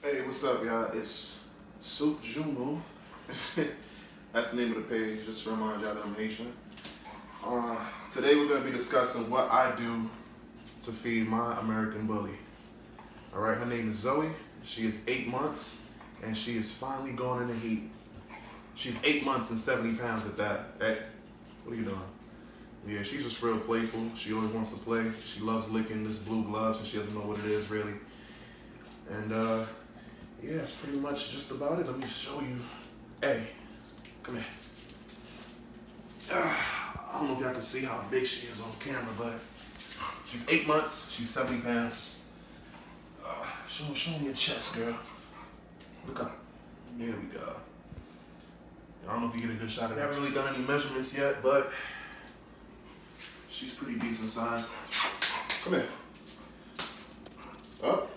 Hey, what's up, y'all? It's Soup Jumu. That's the name of the page, just to remind y'all that I'm Haitian. Today we're going to be discussing what I do to feed my American bully. Alright, her name is Zoe. She is 8 months, and she is finally going in the heat. She's 8 months and 70 pounds at that. Hey, what are you doing? Yeah, she's just real playful. She always wants to play. She loves licking this blue glove, and she doesn't know what it is, really. And, yeah, that's pretty much just about it. Let me show you. Hey, come here. I don't know if y'all can see how big she is on camera, but she's 8 months. She's 70 pounds. Show me your chest, girl. Look up. There we go. I don't know if you get a good shot of that. I haven't really done any measurements yet, but she's pretty decent size. Come here. Up.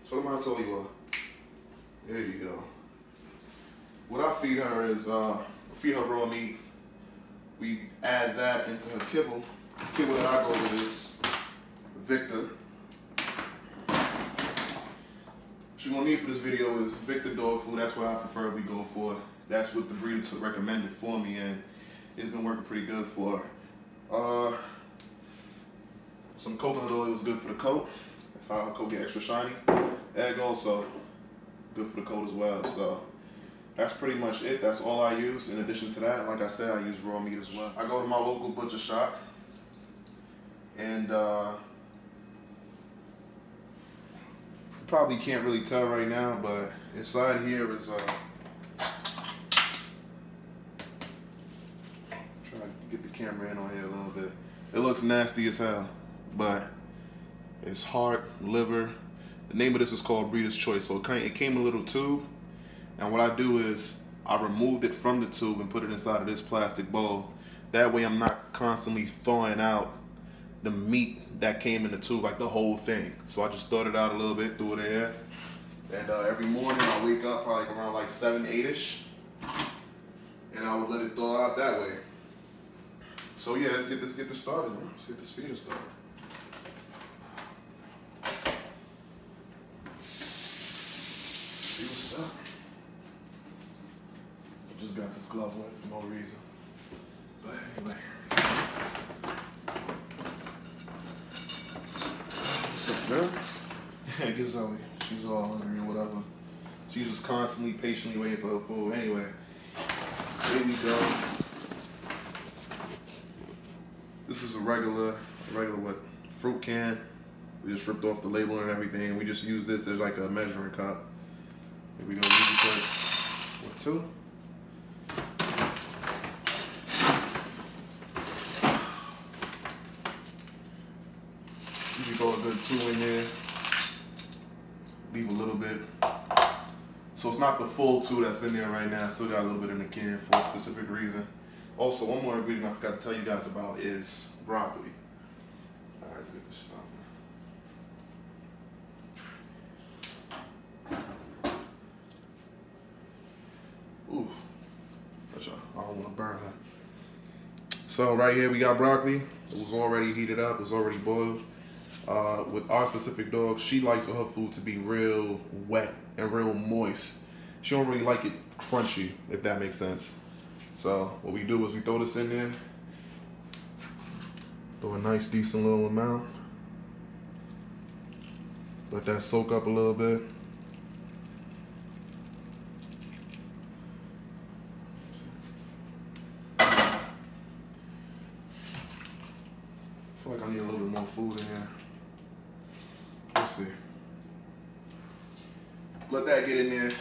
So what am I told you all? There you go. What I feed her is, feed her raw meat. We add that into her kibble. The kibble that I go with is Victor. What you're gonna need for this video is Victor dog food. That's what I preferably go for. That's what the breeder recommended for me, and it's been working pretty good for her. Some coconut oil is good for the coat. That's how her coat get extra shiny. Egg also good for the coat as well. So that's pretty much it. That's all I use. In addition to that, like I said, I use raw meat as well. I go to my local butcher shop, and you probably can't really tell right now, but inside here is try to get the camera in on here a little bit. It looks nasty as hell, but it's heart, liver. The name of this is called Breeder's Choice. So it came in a little tube, and what I do is I removed it from the tube and put it inside of this plastic bowl. That way I'm not constantly thawing out the meat that came in the tube, like the whole thing. So I just thawed it out a little bit, threw it in there. And every morning I wake up probably around like 7, 8-ish, and I would let it thaw out that way. So yeah, let's get this started, man. Let's get this feeder started. See what's up. I just got this glove wet for no reason. But anyway. What's up, girl? Yeah, get Zoe. She's all hungry or whatever. She's just constantly, patiently waiting for her food. Anyway, here we go. This is a regular what? Fruit can. We just ripped off the label and everything. We just use this as like a measuring cup. Here we go. Usually put, what, 2? Usually throw a good 2 in there. Leave a little bit. So it's not the full 2 that's in there right now. I still got a little bit in the can for a specific reason. Also, one more ingredient I forgot to tell you guys about is broccoli. All right, let's get this shit out. Ooh, I don't want to burn her. So right here we got broccoli. It was already heated up. It was already boiled. With our specific dog, she likes for her food to be real wet and real moist. She don't really like it crunchy, if that makes sense. So what we do is we throw this in there, throw a nice decent little amount, let that soak up a little bit. I feel like I need a little bit more food in here. Let's see. Let that get in there.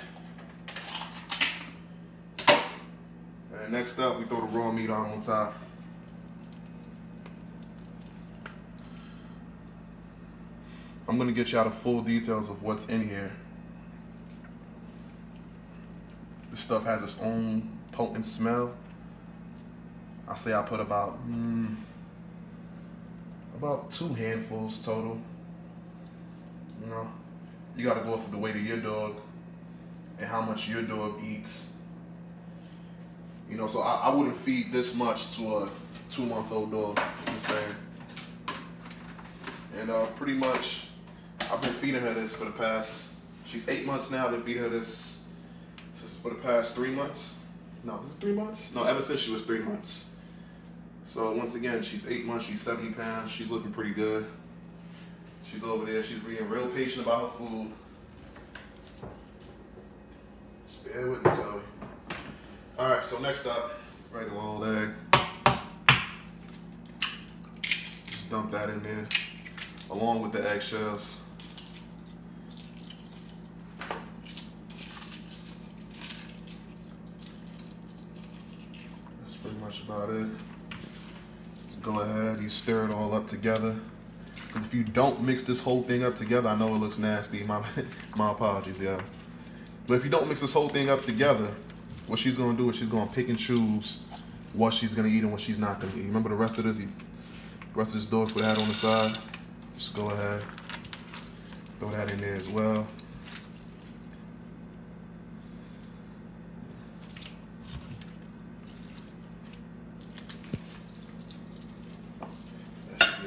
And next up, we throw the raw meat on top. I'm gonna get y'all the full details of what's in here. This stuff has its own potent smell. I say I put about 2 handfuls total. You know, you gotta go off of the weight of your dog and how much your dog eats. You know, so I wouldn't feed this much to a 2-month-old dog, you know what I'm saying? And pretty much, I've been feeding her this for the past She's 8 months now. I've been feeding her this for the past 3 months. No, was it 3 months? No, ever since she was 3 months. So once again, she's 8 months, she's 70 pounds. She's looking pretty good. She's over there, she's being real patient about her food. Just bear with me, Zoe. All right, so next up, regular old egg. Just dump that in there, along with the eggshells. That's pretty much about it. Go ahead, you stir it all up together. Because if you don't mix this whole thing up together, I know it looks nasty, my apologies, yeah. But if you don't mix this whole thing up together, what she's gonna do is she's gonna pick and choose what she's gonna eat and what she's not gonna eat. Remember the rest of this? The rest of this dog food I had on the side? Just go ahead, throw that in there as well.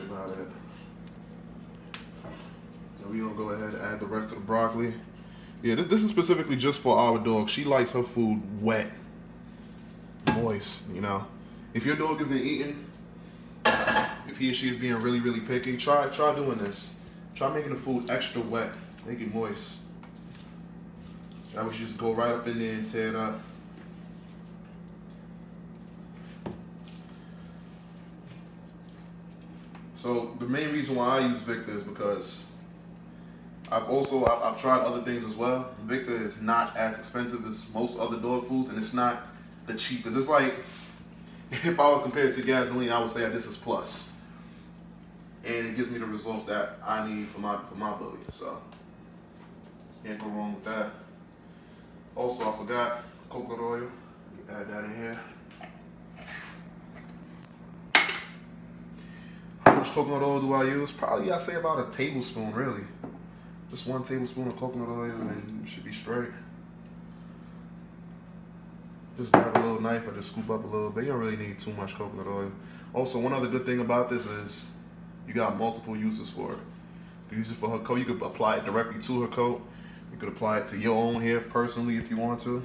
About it. So we're gonna go ahead and add the rest of the broccoli. Yeah, this is specifically just for our dog. She likes her food wet, moist, you know. If your dog isn't eating, if he or she is being really, really picky, try doing this. Try making the food extra wet, make it moist. That way you just go right up in there and tear it up. So the main reason why I use Victor is because I've tried other things as well. Victor is not as expensive as most other dog foods, and it's not the cheapest. It's like, if I would compare it to gasoline, I would say that this is plus, and it gives me the results that I need for my bully. So can't go wrong with that. Also, I forgot coconut oil. Add that in here. How much coconut oil do I use? Probably, I'd say about a tablespoon, really. Just 1 tablespoon of coconut oil and you should be straight. Just grab a little knife or just scoop up a little bit. You don't really need too much coconut oil. Also, one other good thing about this is you got multiple uses for it. You can use it for her coat. You could apply it directly to her coat. You could apply it to your own hair personally if you want to.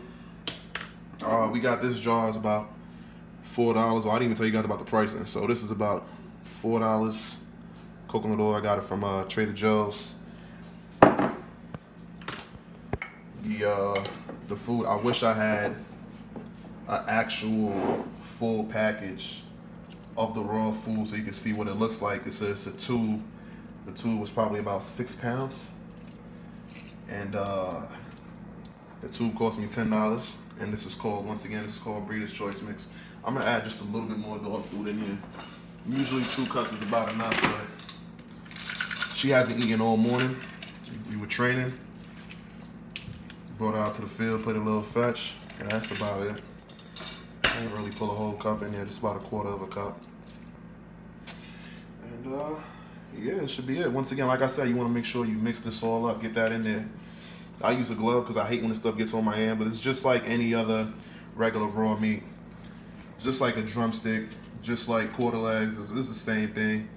We got this jar is about $4. Well, I didn't even tell you guys about the pricing. So this is about $4 coconut oil. I got it from Trader Joe's. The food, I wish I had an actual full package of the raw food so you can see what it looks like. It's a tube. The tube was probably about 6 pounds, and the tube cost me $10. And this is called, once again, this is called Breeder's Choice Mix. I'm gonna add just a little bit more dog food in here. Usually 2 cups is about enough, but she hasn't eaten all morning. We were training. Brought her out to the field, put a little fetch, and that's about it. I didn't really pull a whole cup in there, just about 1/4 of a cup. And yeah, it should be it. Once again, like I said, you want to make sure you mix this all up, get that in there. I use a glove because I hate when this stuff gets on my hand, but it's just like any other regular raw meat. It's just like a drumstick, just like quarter legs. It's the same thing.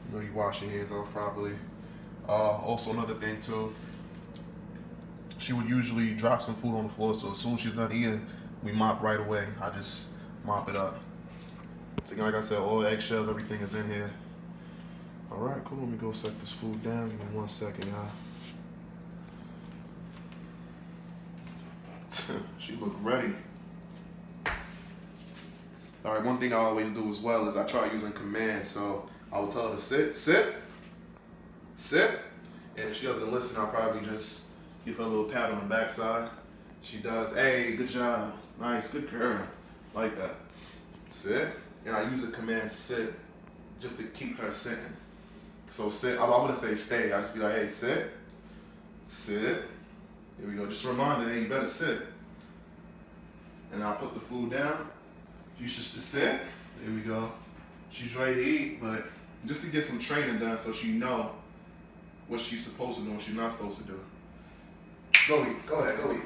You know, you wash your hands off properly. Also, another thing too, she would usually drop some food on the floor, so as soon as she's done eating, we mop right away. I just mop it up. So again, like I said, all the eggshells, everything is in here. All right, cool. Let me go set this food down. Give me 1 second, y'all. She look ready. All right, one thing I always do as well is I try using commands. So I will tell her to sit, sit, sit. And if she doesn't listen, I'll probably just give her a little pat on the backside. She does. Hey, good job. Nice, good girl. Like that. Sit. And I use the command sit just to keep her sitting. So sit, I wouldn't say stay. I just be like, hey, sit. Sit. Here we go. Just a reminder, hey, you better sit. And I'll put the food down. You should just sit. There we go. She's ready to eat, but just to get some training done so she know what she's supposed to do and what she's not supposed to do. Go eat. Go ahead, go eat.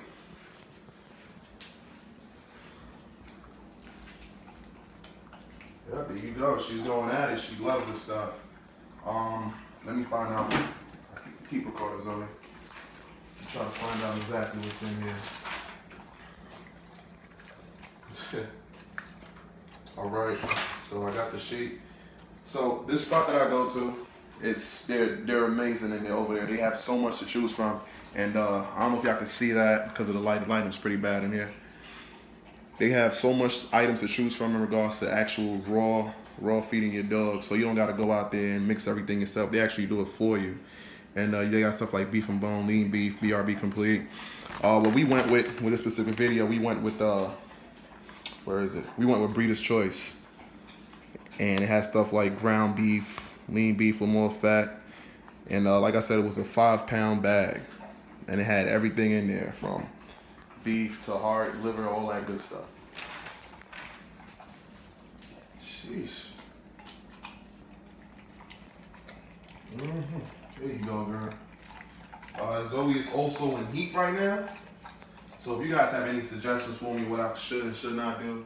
Yeah, there you go. She's going at it. She loves this stuff. Let me find out. Keep recording, Zoe. try to find out exactly what's in here. All right, so I got the sheet. So this spot that I go to, they're amazing and they're over there. They have so much to choose from. And I don't know if y'all can see that because of the light. The lighting's pretty bad in here. They have so much items to choose from in regards to actual raw feeding your dog. So you don't got to go out there and mix everything yourself. They actually do it for you. And they got stuff like beef and bone, lean beef, BRB complete. What we went with this specific video, we went with, where is it? We went with Breeder's Choice. And it has stuff like ground beef, lean beef with more fat. And like I said, it was a 5-pound bag. And it had everything in there from beef to heart, liver, all that good stuff. Sheesh. There you go, girl. Zoe is also in heat right now. So if you guys have any suggestions for me what I should and should not do,